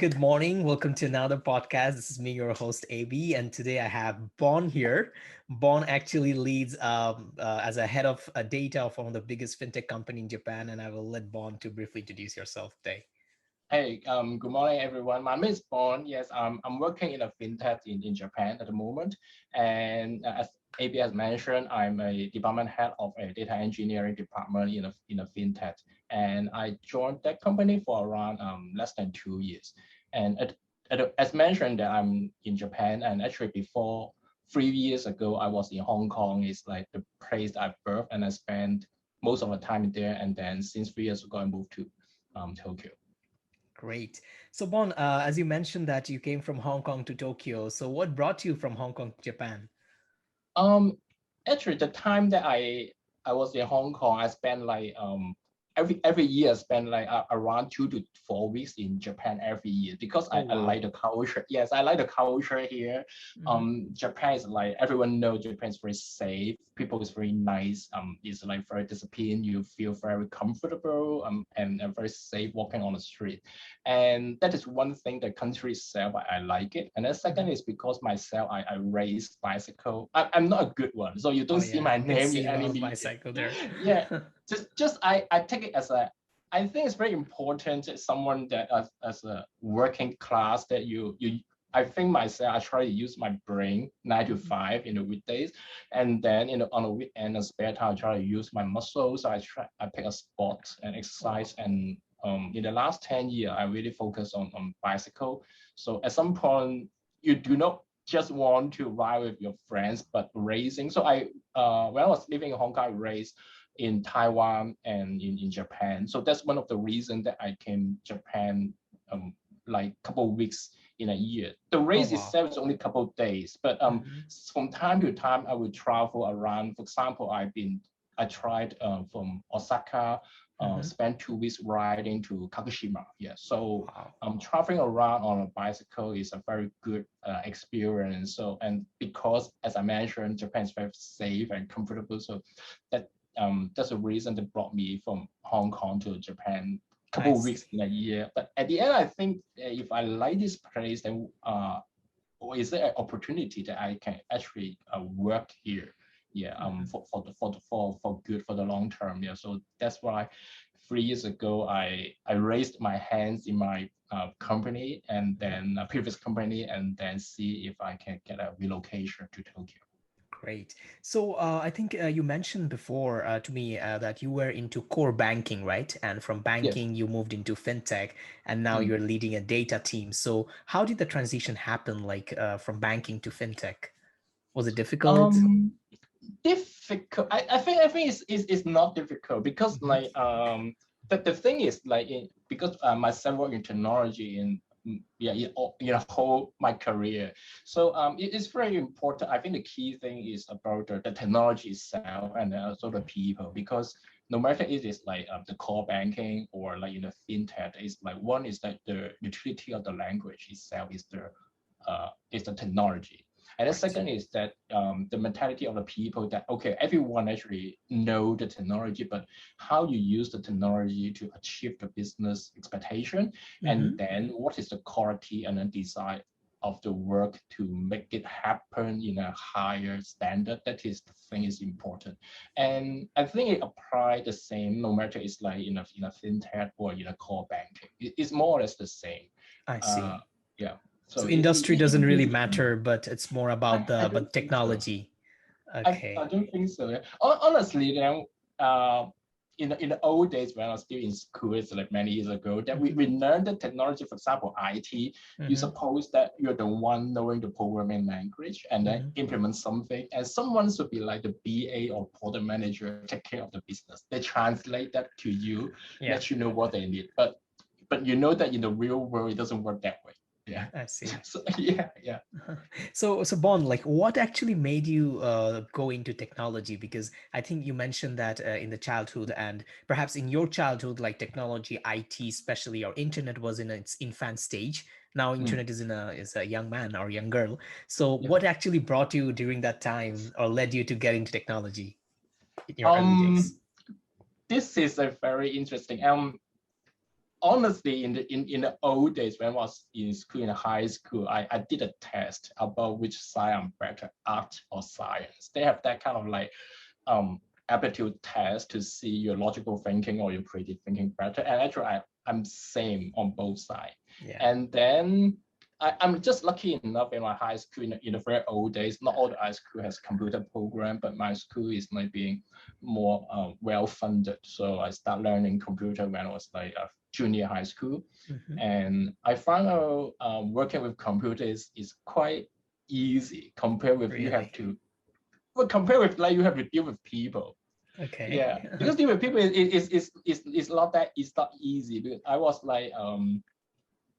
Good morning. Welcome to another podcast. This is me, your host, AB, and today I have Bon here. Bon actually leads as a head of data of one of the biggest fintech company in Japan, and I will let Bon to briefly introduce yourself today. Hey, good morning, everyone. My name is Bon. Yes, I'm working in a fintech in Japan at the moment. And as AB has mentioned, I'm a department head of a data engineering department in a fintech. And I joined that company for around less than 2 years. And as mentioned, that I'm in Japan. And actually, before 3 years ago, I was in Hong Kong. It's like the place I birthed, and I spent most of the time there. And then since 3 years ago, I moved to Tokyo. Great. So Bon, as you mentioned that you came from Hong Kong to Tokyo, so what brought you from Hong Kong to Japan? Um, Actually, the time that I was in Hong Kong, I spent like every year I spend like around 2 to 4 weeks in Japan every year because Oh, I wow. like the culture. Yes, I like the culture here. Mhm. Japan is like everyone knows Japan is very safe. People is very nice. It's like very disciplined. You feel very comfortable. And very safe walking on the street. And that is one thing the country itself I like it. And the second Mhm. is because myself I race bicycle. I'm not a good one, so you Oh don't see yeah, my I can name in see a lot any of media. bicycle there. Yeah, just I take it as a I think it's very important that someone that as a working class that you I think myself I try to use my brain 9 to 5 in the weekdays, and then on the weekend and spare time I try to use my muscles. So I pick a sport and Wow. exercise, and in the last 10 years I really focus on bicycle. So at some point you do not just want to ride with your friends but racing. So I when I was living in Hong Kong I raced in Taiwan and in Japan. So that's one of the reasons that I came Japan like couple of weeks in a year. The Oh race wow. itself is only a couple of days, but Mhm. from time to time I would travel around. For example, I tried from Osaka, Mhm. spent 2 weeks riding to Kagoshima. Yeah, so Wow. traveling around on a bicycle is a very good experience. So, and because as I mentioned, Japan is very safe and comfortable, so that that's the reason that brought me from Hong Kong to Japan I couple of see. weeks in a year. But at the end, I think if I like this place, then or is there an opportunity that I can actually work here? Yeah, Mhm. for good for the long term. Yeah, so that's why 3 years ago I raised my hands in my company and Mhm. then a previous company and then see if I can get a relocation to Tokyo. Great. So I think you mentioned before to me that you were into core banking, right? And from Yes. banking, you moved into fintech, and now Mm. you're leading a data team. So how did the transition happen, like from banking to fintech? Was it difficult? Um, Difficult. I think it's not difficult because Hmm. like the thing is like because myself work in technology in yeah in a whole my career. So it is very important. I think the key thing is about the technology itself and also the people, because no matter it is like the core banking or like in the fintech, is like one is that the utility of the language itself is the technology. And the Right. second is that the mentality of the people that, okay, everyone actually know the technology, but how you use the technology to achieve the business expectation, and Hmm. then what is the quality and the design of the work to make it happen in a higher standard. That is the thing is important. And I think it applies the same no matter it's like in a fintech or in a core banking. It's more or less the same. I Uh, see. yeah. So So industry doesn't it really really matter, but it's more about I the don't but think so. technology. I Okay. don't think so. Yeah. Honestly, then in the old days when I was still in school, it's like many years ago, that we Hmm. learned the technology, for example, IT. You Hmm. suppose that you're the one knowing the programming language and then Hmm. implement something, and someone should be like the BA or product manager, take care of the business. They translate that to you, Yeah, let you know what they need. But you know that in the real world, it doesn't work that way. Yeah. I see. So yeah, yeah. So Bon, like what actually made you go into technology? Because I think you mentioned that in the childhood and perhaps in your childhood, like technology, IT, especially or internet was in its infant stage. Now Mm, internet is a young man or young girl. So yeah. what actually brought you during that time or led you to get into technology in your early Um, days? this is a very interesting. honestly, in the old days when I was in school, in high school, I did a test about which side I'm better, art or science. They have that kind of like aptitude test to see your logical thinking or your creative thinking better. And actually, I'm same on both sides. Yeah. And then I'm just lucky enough in my high school in the very old days. Not all the high school has computer program, but my school is like being more well funded. So I start learning computer when I was like a junior high school, Mhm. and I found out working with computers is quite easy compared with you have Really? to. Well, compare with like you have to deal with people. Okay. Yeah, because deal with people is not that it's not easy because I was like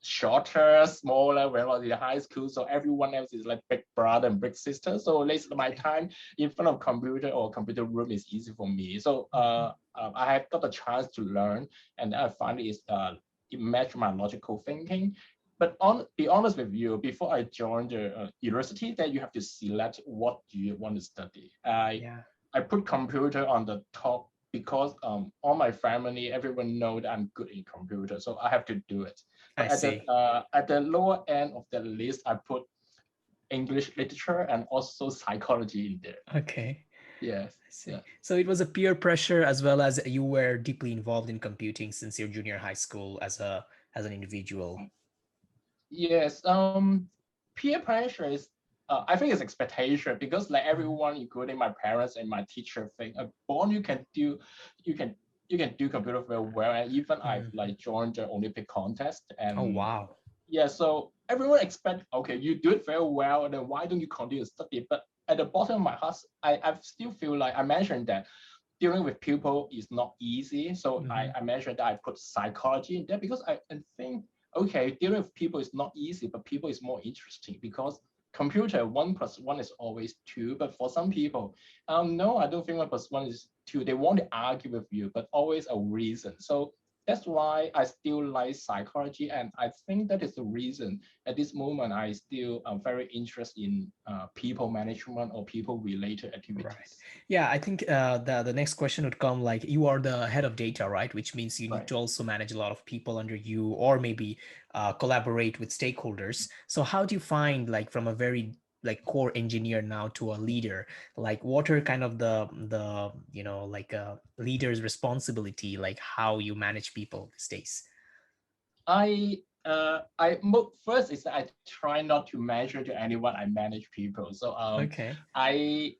shorter, smaller when I was in high school. So everyone else is like big brother and big sister. So at least my Okay. time in front of computer or computer room is easy for me. So Mhm. I have got a chance to learn, and I find it matched my logical thinking. But be honest with you, before I joined the university, that you have to select what do you want to study. Yeah. I put computer on the top because all my family, everyone know that I'm good in computer, so I have to do it. I But see. at the lower end of the list, I put English literature and also psychology in there. Okay. Yes, I see. yeah. So it was a peer pressure as well as you were deeply involved in computing since your junior high school as an individual. Yes, peer pressure is, I think it's expectation because like Mhm. everyone, including my parents and my teacher, think, born you can you can do computer very well, and even I've Mhm. like joined the Olympic contest, Oh, and wow. yeah, so everyone expect, okay, you do it very well, and then why don't you continue to study? But at the bottom of my heart, I still feel like I mentioned that dealing with people is not easy. So Mhm. I mentioned that I put psychology in there because I think, okay, dealing with people is not easy, but people is more interesting because computer 1 plus 1 is always 2. But for some people, no, I don't think 1 plus 1 is 2. They want to argue with you, but always a reason. So that's why I still like psychology. And I think that is the reason at this moment I still am very interested in people management or people related Right. activities. Yeah, I think the next question would come like you are the head of data, right? Which means you need Right. to also manage a lot of people under you, or maybe collaborate with stakeholders. So how do you find like from a very like core engineer now to a leader, like what are kind of the like a leader's responsibility, like how you manage people these days? First is that I try not to measure to anyone I manage people. So Okay. I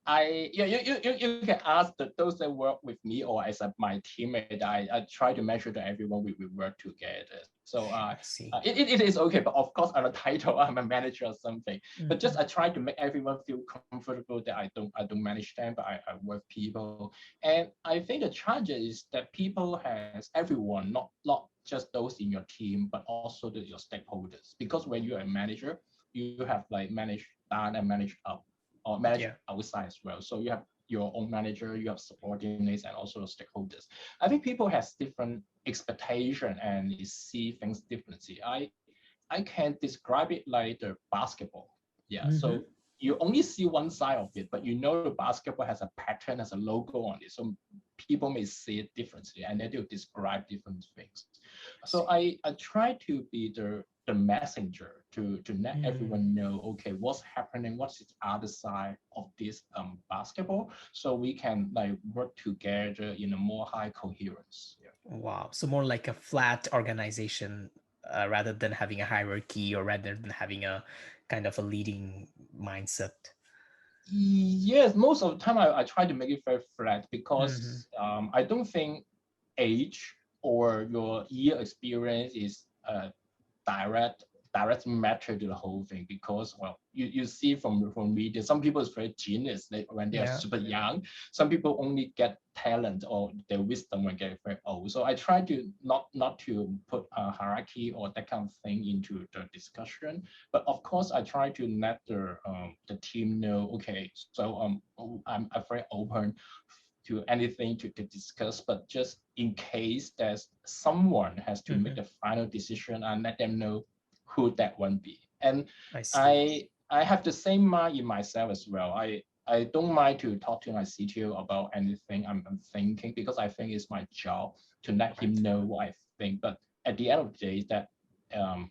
you can ask those that work with me or as my teammate. I try to measure to everyone we work together. So I see. it is okay, but of course on a title I'm a manager or something. But just Hmm. I try to make everyone feel comfortable that I don't manage them, but I work people. And I think the challenge is that people has everyone, not just those in your team, but also your stakeholders. Because when you're a manager, you have like manage down and manage up or manage Yeah. outside as well. So you have your own manager, you have subordinates, and also stakeholders. I think people has different expectation and see things differently. I can describe it like the basketball. Yeah. Hmm. So you only see one side of it, but you know the basketball has a pattern, has a logo on it. So people may see it differently and then they'll describe different things. I So see. I try to be the messenger to let Mm. everyone know, okay, what's happening, what's the other side of this basketball, so we can like work together in a more high coherence. Yeah. Wow. So more like a flat organization rather than having a hierarchy or rather than having a kind of a leading mindset. Yes, most of the time I try to make it very flat Hmm. because I don't think age or your year experience is direct direct matter to the whole thing because well you see from media some people is very genius when they are Yeah. super young, some people only get talent or their wisdom when they're very old. So I try to not to put a hierarchy or that kind of thing into the discussion, but of course I try to let the team know, okay, so I'm very open to anything to discuss, but just in case there's someone has to make Hmm. the final decision and let them know who that one be. And I see. I have the same mind in myself as well. I don't mind to talk to my CTO about anything I'm thinking because I think it's my job to let him Right. know what I thing. But at the end of the day, that um,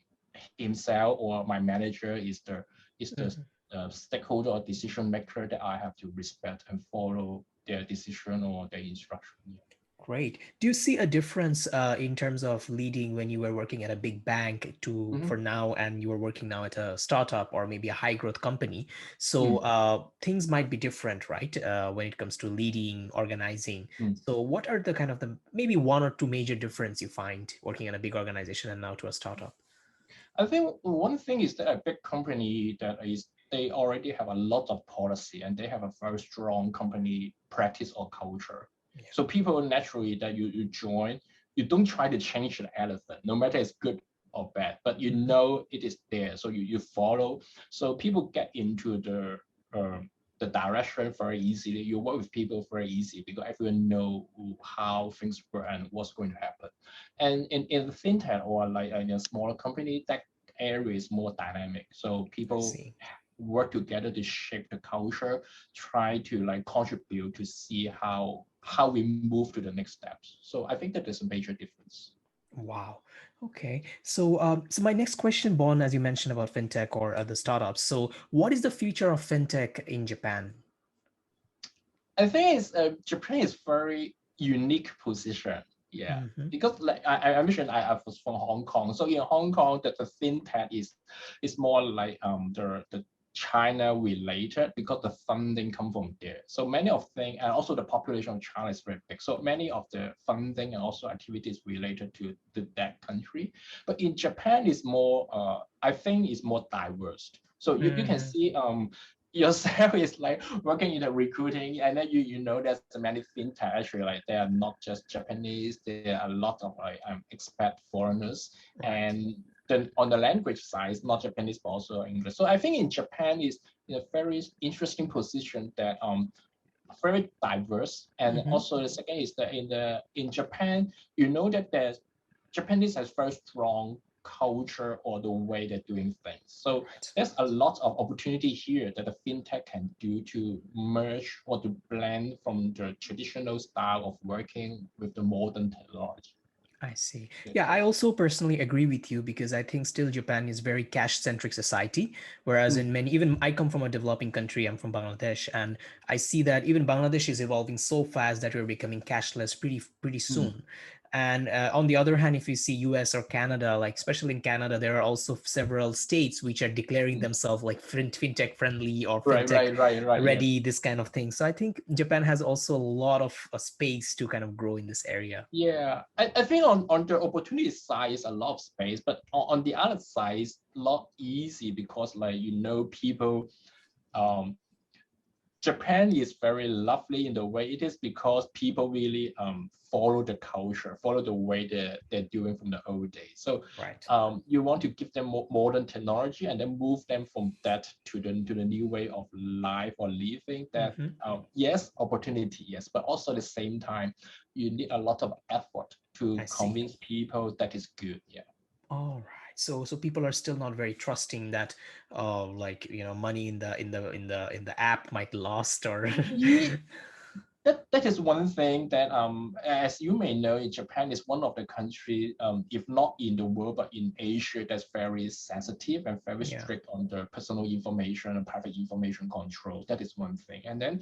himself or my manager is the Mhm. stakeholder or decision maker that I have to respect and follow their decision or their instruction. Yeah. Great. Do you see a difference in terms of leading when you were working at a big bank to Mm-hmm. for now, and you were working now at a startup or maybe a high growth company? So Mm, things might be different, right? When it comes to leading, organizing. mm. So what are the kind of the maybe one or two major difference you find working in a big organization and now to a startup? I think one thing is that a big company that is they already have a lot of policy and they have a very strong company practice or culture. Yeah, So people naturally that you join, you don't try to change the elephant, no matter it's good or bad, but you Mhm. know it is there. So you follow. So people get into the direction very easily. You work with people very easy because everyone know how things work and what's going to happen. And in the fintech or like in a smaller company, that area is more dynamic. So I people see. work together to shape the culture, try to like contribute to see how we move to the next steps. So I think that there's a major difference. Wow. Okay. So my next question, Bon, as you mentioned about fintech or the startups. So, what is the future of fintech in Japan? I think it's Japan is very unique position. Yeah, Hmm. because like I mentioned, I was from Hong Kong. So in Hong Kong, that the fintech is more like the China related because the funding come from there. So many of things and also the population of China is very big. So many of the funding and also activities related to that country. But in Japan, is more I think is more diverse. So you can Hmm. see yourself is like working in the recruiting and then you know there's many fintech actually like they are not just Japanese, there are a lot of like expat foreigners Right. and then on the language side it's not Japanese but also English. So I think in Japan is in a very interesting position that very diverse. And Hmm. also the second is that in Japan, you know that there's Japanese has very strong culture or the way they're doing things. So Right. there's a lot of opportunity here that the fintech can do to merge or to blend from the traditional style of working with the modern technology. I see. Yeah. Yeah, I also personally agree with you because I think still Japan is very cash-centric society, whereas Mm, in many, even I come from a developing country, I'm from Bangladesh, and I see that even Bangladesh is evolving so fast that we're becoming cashless pretty mm, soon. And on the other hand, if you see US or Canada, like especially in Canada, there are also several states which are declaring mm. themselves like fintech friendly or Right, fintech right, right, right. Yes. ready, this kind of thing. So I think Japan has also a lot of space to kind of grow in this area. Yeah, I think on the opportunity side is a lot of space, but on the other side it's not easy because like people um Japan is very lovely in the way it is because people really follow the culture, follow the way they're doing from the old days. So Right. you want to give them modern technology and then move them from that to the new way of life or living. That Hmm. yes, opportunity, yes, but also at the same time, you need a lot of effort to I see. convince people that is good. Yeah. All right. So people are still not very trusting that like money in the app might lost or Ye- that is one thing that as you may know, in Japan is one of the country if not in the world but in Asia that's very sensitive and very yeah. strict on the personal information and private information control. That is one thing. And then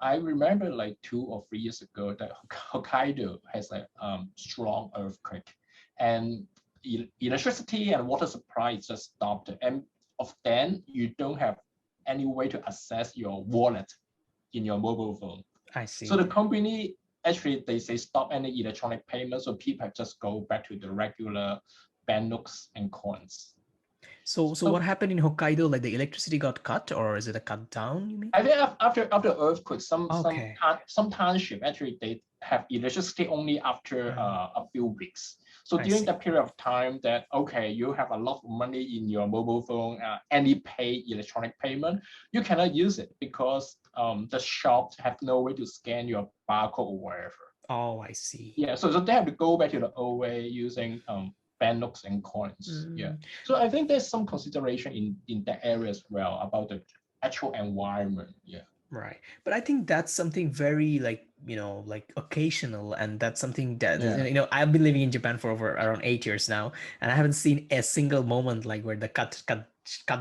I remember like 2 or 3 years ago that Hokkaido has a strong earthquake and electricity and water supply just stopped. And of then you don't have any way to access your wallet in your mobile phone. I So see. the company actually they say stop any electronic payment, so people just go back to the regular banknotes and coins. So what So happened in Hokkaido? Like the electricity got cut, or is it a cut down, you mean? I think after earthquake, Okay. some township actually they have electricity only after Mm, a few weeks. So I during see. that period of time, that okay, you have a lot of money in your mobile phone, any pay electronic payment, you cannot use it because the shops have no way to scan your barcode or whatever. Oh, I see. Yeah, so they have to go back to the old way using banknotes and coins. Yeah, Mm, so I think there's some consideration in that area as well about the actual environment. Yeah. Right. But I think that's something very like, like occasional. And that's something that, Yeah. I've been living in Japan for over around 8 years now. And I haven't seen a single moment like where the cut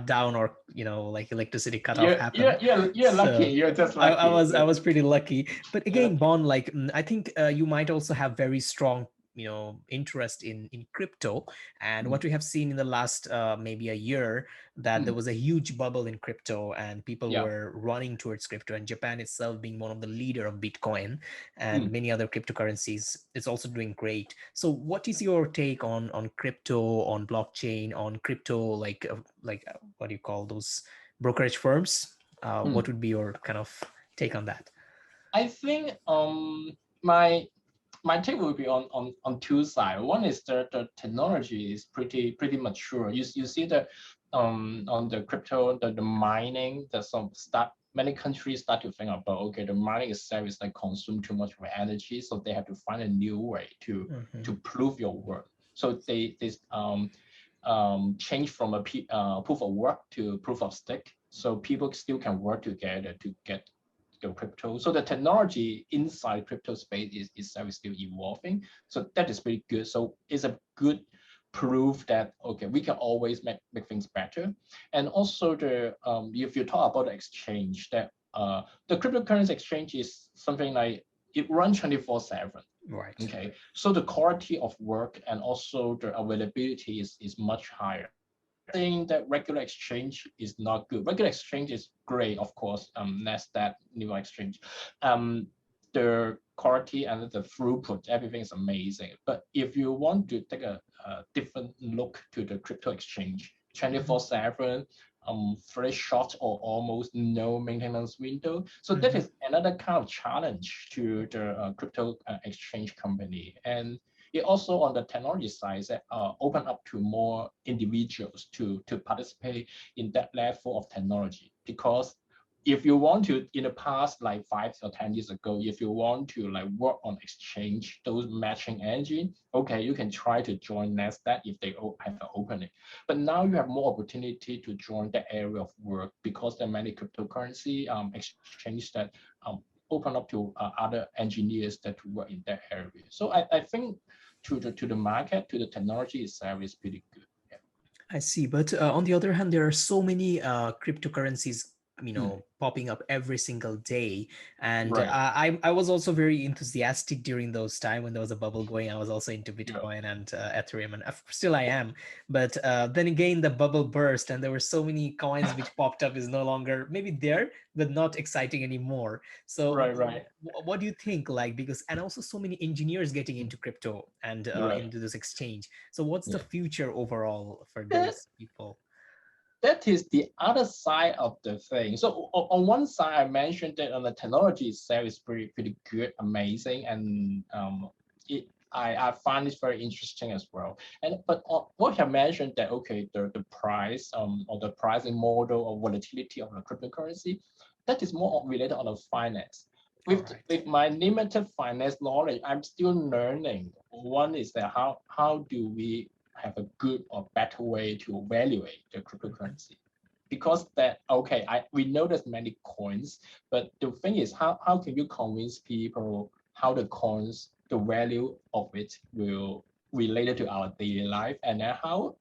down or, like electricity cut off happened. You're lucky. So You're just I lucky. was I was pretty lucky. But You're again, lucky. Bon, like I think you might also have very strong interest in crypto. And Mm, what we have seen in the last maybe a year, that there mm, was a huge bubble in crypto and people yeah. were running towards crypto, and Japan itself being one of the leader of Bitcoin and Mm. many other cryptocurrencies, it's also doing great. So what is your take on crypto, on blockchain, on crypto, what do you call those brokerage firms? What Mm. would be your kind of take on that? I think my my take will be on two sides. One is the technology is pretty mature. You see the on the crypto, the mining, there's some start many countries start to think about, okay, the mining itself is like consume too much of energy, so they have to find a new way Hmm. to prove your work. So they change from a proof of work to proof of stake. So people still can work together to get the crypto. So the technology inside crypto space is still evolving. So that is pretty good. So it's a good proof that, okay, we can always make things better. And also the if you talk about the exchange, that the cryptocurrency exchange is something like it runs 24/7. Right. Okay, so the quality of work and also the availability is much higher. Saying that regular exchange is not good. Regular exchange is great, of course. Nasdaq, new exchange, um, the quality and the throughput, everything is amazing. But if you want to take a different look to the crypto exchange, Hmm. 24/7, very short or almost no maintenance window. So that Hmm. is another kind of challenge to the crypto exchange company. And it also on the technology side that open up to more individuals to participate in that level of technology. Because if you want to, in the past, like 5 or 10 years ago, if you want to like work on exchange, those matching engine, okay, you can try to join NASDAQ if they have an opening. But now you have more opportunity to join that area of work because there are many cryptocurrency exchange that open up to other engineers that work in that area. So I think to the market, to the technology itself is pretty good. Yeah. I see. But on the other hand, there are so many cryptocurrencies, Mm, popping up every single day. And right. I was also very enthusiastic during those time when there was a bubble going. I was also into Yeah. Bitcoin and Ethereum, and still I am. But then again, the bubble burst, and there were so many coins which popped up is no longer maybe there, but not exciting anymore. So Right. Right. what do you think? Like, because and also so many engineers getting Mm, into crypto and right. into this exchange. So what's the Yeah. future overall for That, those people? that is the other side of the thing. So on one side, I mentioned that on the technology itself is pretty good, amazing, and I find it very interesting as well. And but what you mentioned that, okay, the price or the pricing model or volatility of the cryptocurrency, that is more related on the finance. All With right. with my limited finance knowledge, I'm still learning. One is that how do we have a good or better way to evaluate the Mhm. cryptocurrency? Because that, okay, we know there's many coins, but the thing is, how can you convince people how the coins, the value of it will relate to our daily life, and then how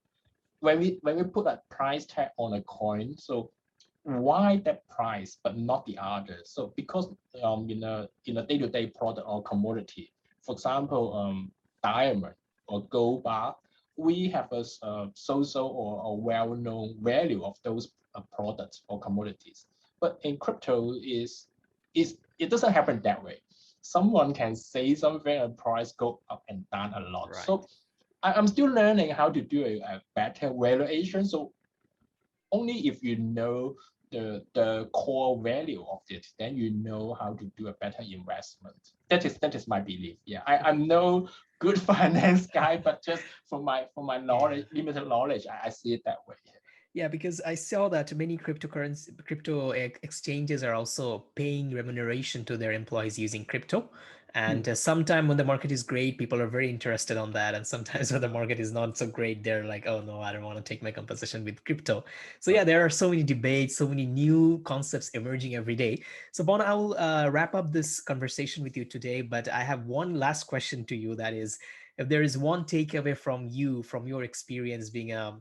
when we put a price tag on a coin, so why that price but not the others? So because in a day-to-day product or commodity, for example, diamond or gold bar, we have a social or a well-known value of those products or commodities. But in crypto is it doesn't happen that way. Someone can say something and price go up and down a lot. Right. So I'm still learning how to do a better valuation. So only if you know the core value of it, then you know how to do a better investment. That is my belief. Yeah, I'm no good finance guy, but just from my Yeah. knowledge, limited knowledge, I see it that way. Yeah, because I saw that many exchanges are also paying remuneration to their employees using crypto. And Mm. sometime when the market is great, people are very interested on that. And sometimes when the market is not so great, they're like, oh no, I don't want to take my compensation with crypto. So yeah, there are so many debates, so many new concepts emerging every day. So Bon, I'll wrap up this conversation with you today, but I have one last question to you. That is, if there is one takeaway from you, from your experience being a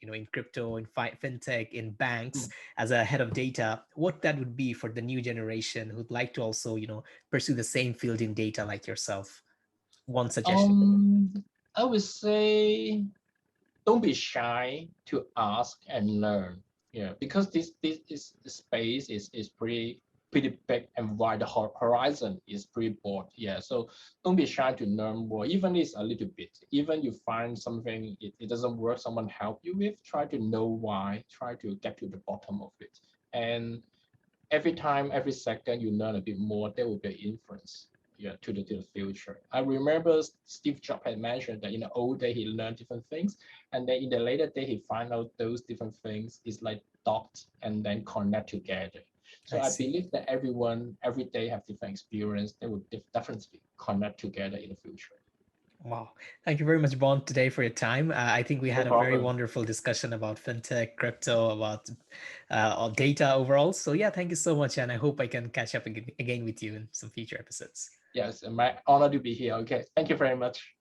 in crypto, in fintech, in banks Mm. as a head of data, what that would be for the new generation who'd like to also, pursue the same field in data like yourself? One suggestion. Um, I would say don't be shy to ask and learn. Yeah, because this space is pretty big and wide. The horizon is pretty broad. Yeah, so don't be shy to learn more, even it's a little bit. Even you find something it doesn't work, someone help you with. Try to know why. Try to get to the bottom of it. And every time, every second you learn a bit more, there will be an influence, yeah, to the future. I remember Steve Jobs had mentioned that in the old day he learned different things, and then in the later day he find out those different things is like dots and then connect together. So I I see. believe that everyone every day have different experience. They will definitely connect together in the future. Wow. Thank you very much, Bond, today for your time. I think we No had a very problem. wonderful discussion about fintech, crypto, about data overall. So, yeah, thank you so much. And I hope I can catch up again with you in some future episodes. Yes, my honor to be here. Okay, thank you very much.